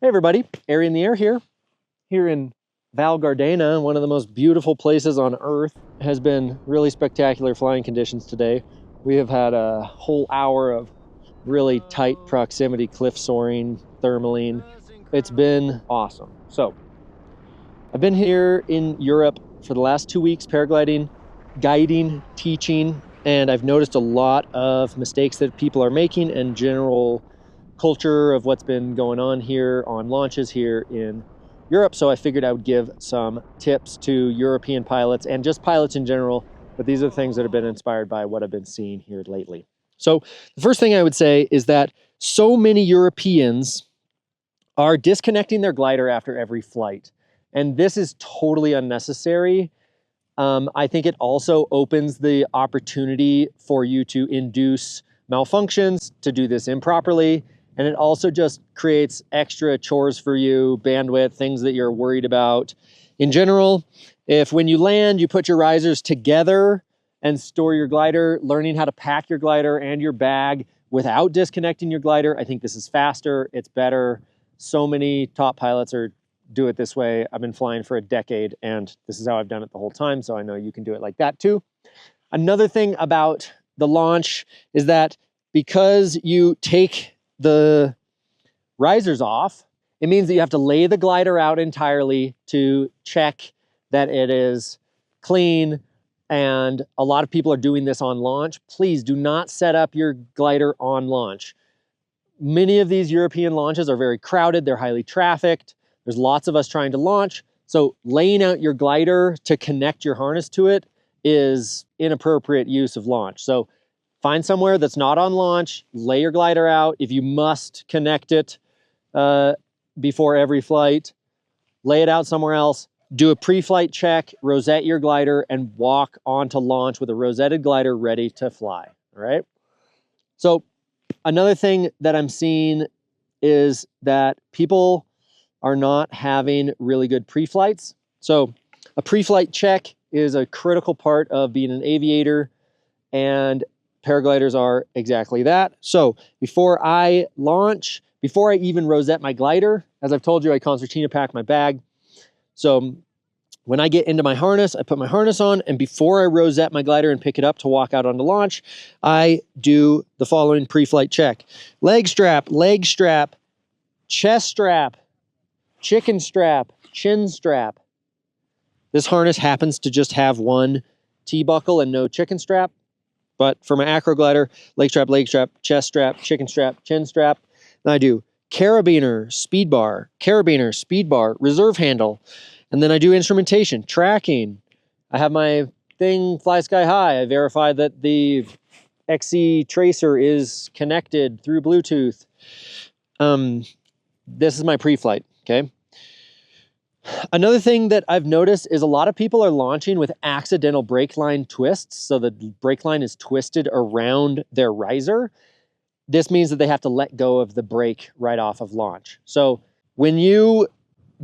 Hey everybody, Airy in the Air here in Val Gardena, one of the most beautiful places on earth. It has been really spectacular flying conditions today. We have had a whole hour of really tight proximity cliff soaring, thermaling. It's been awesome. So I've been here in Europe for the last 2 weeks paragliding, guiding, teaching, and I've noticed a lot of mistakes that people are making and general culture of what's been going on here on launches here in Europe. So I figured I would give some tips to European pilots and just pilots in general, but these are the things that have been inspired by what I've been seeing here lately. So the first thing I would say is that so many Europeans are disconnecting their glider after every flight. And this is totally unnecessary. I think it also opens the opportunity for you to induce malfunctions, to do this improperly. And it also just creates extra chores for you, bandwidth, things that you're worried about. In general, if when you land, you put your risers together and store your glider, learning how to pack your glider and your bag without disconnecting your glider, I think this is faster, it's better. So many top pilots do it this way. I've been flying for a decade and this is how I've done it the whole time. So I know you can do it like that too. Another thing about the launch is that because you take the risers off, it means that you have to lay the glider out entirely to check that it is clean. And a lot of people are doing this on launch. Please do not set up your glider on launch. Many of these European launches are very crowded. They're highly trafficked. There's lots of us trying to launch. So laying out your glider to connect your harness to it is inappropriate use of launch. So find somewhere that's not on launch, lay your glider out. If you must connect it before every flight, lay it out somewhere else. Do a pre-flight check, rosette your glider, and walk onto launch with a rosetted glider ready to fly, all right? So another thing that I'm seeing is that people are not having really good pre-flights. So a pre-flight check is a critical part of being an aviator, and paragliders are exactly that. So before I launch, before I even rosette my glider, as I've told you, I concertina pack my bag. So when I get into my harness, I put my harness on, and before I rosette my glider and pick it up to walk out onto launch, I do the following pre-flight check. Leg strap, chest strap, chicken strap, chin strap. This harness happens to just have one T-buckle and no chicken strap, but for my acro glider, leg strap, chest strap, chicken strap, chin strap. And I do carabiner, speed bar, reserve handle. And then I do instrumentation, tracking. I have my thing fly sky high. I verify that the XC tracer is connected through Bluetooth. This is my pre-flight, okay? Another thing that I've noticed is a lot of people are launching with accidental brake line twists. So the brake line is twisted around their riser. This means that they have to let go of the brake right off of launch. So when you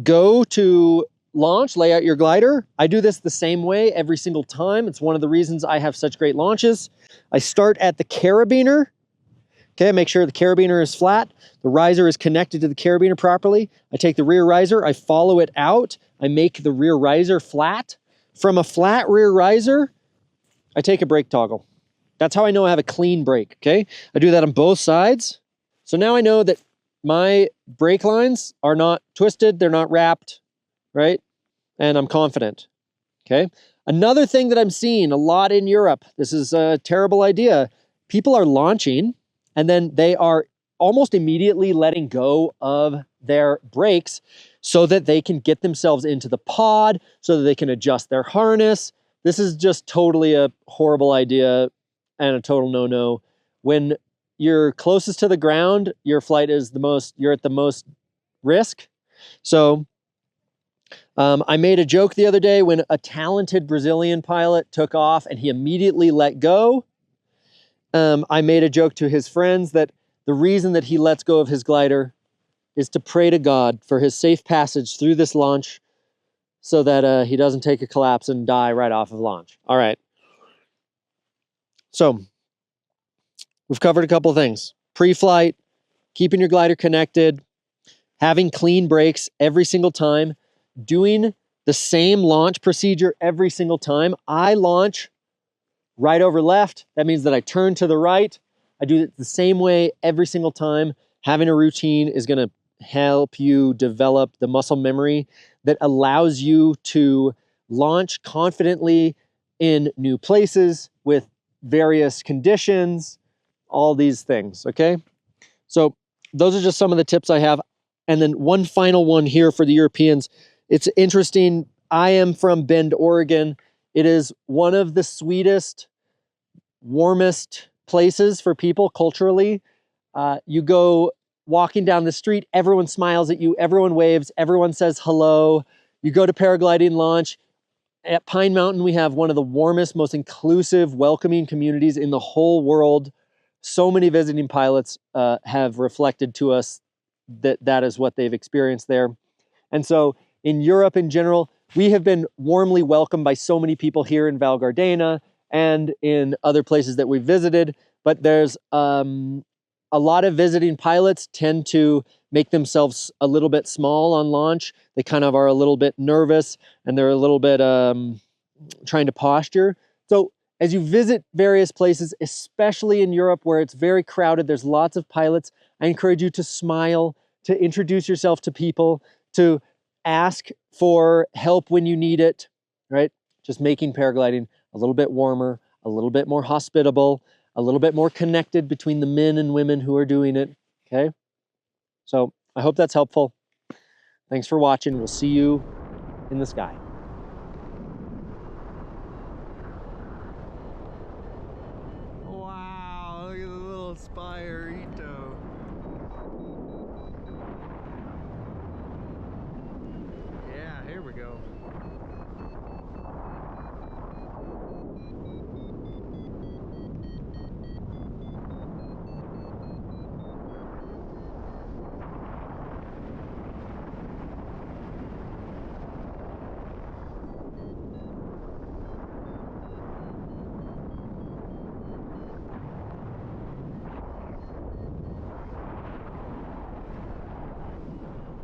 go to launch, lay out your glider. I do this the same way every single time. It's one of the reasons I have such great launches. I start at the carabiner. Okay, make sure the carabiner is flat. The riser is connected to the carabiner properly. I take the rear riser, I follow it out. I make the rear riser flat. From a flat rear riser, I take a brake toggle. That's how I know I have a clean brake, okay? I do that on both sides. So now I know that my brake lines are not twisted, they're not wrapped, right? And I'm confident, okay? Another thing that I'm seeing a lot in Europe, this is a terrible idea. People are launching and then they are almost immediately letting go of their brakes so that they can get themselves into the pod, so that they can adjust their harness. This is just totally a horrible idea and a total no-no. When you're closest to the ground, your flight is you're at the most risk. So I made a joke the other day when a talented Brazilian pilot took off and he immediately let go. I made a joke to his friends that the reason that he lets go of his glider is to pray to God for his safe passage through this launch so that he doesn't take a collapse and die right off of launch. All right. So we've covered a couple of things. Pre-flight, keeping your glider connected, having clean brakes every single time, doing the same launch procedure every single time. I launch right over left. That means that I turn to the right. I do it the same way every single time. Having a routine is going to help you develop the muscle memory that allows you to launch confidently in new places with various conditions, all these things, okay? So those are just some of the tips I have. And then one final one here for the Europeans. It's interesting. I am from Bend, Oregon. It is one of the sweetest, warmest places for people culturally. You go walking down the street, everyone smiles at you, everyone waves, everyone says hello. You go to paragliding launch. At Pine Mountain, we have one of the warmest, most inclusive, welcoming communities in the whole world. So many visiting pilots have reflected to us that that is what they've experienced there. And so in Europe in general, we have been warmly welcomed by so many people here in Val Gardena and in other places that we've visited. But there's a lot of visiting pilots tend to make themselves a little bit small on launch. They kind of are a little bit nervous and they're a little bit trying to posture. So as you visit various places, especially in Europe where it's very crowded, there's lots of pilots, I encourage you to smile, to introduce yourself to people, to ask for help when you need it, right? Just making paragliding a little bit warmer, a little bit more hospitable, a little bit more connected between the men and women who are doing it, okay? So I hope that's helpful. Thanks for watching. We'll see you in the sky. Wow, look at the little Spirito. Yeah, here we go.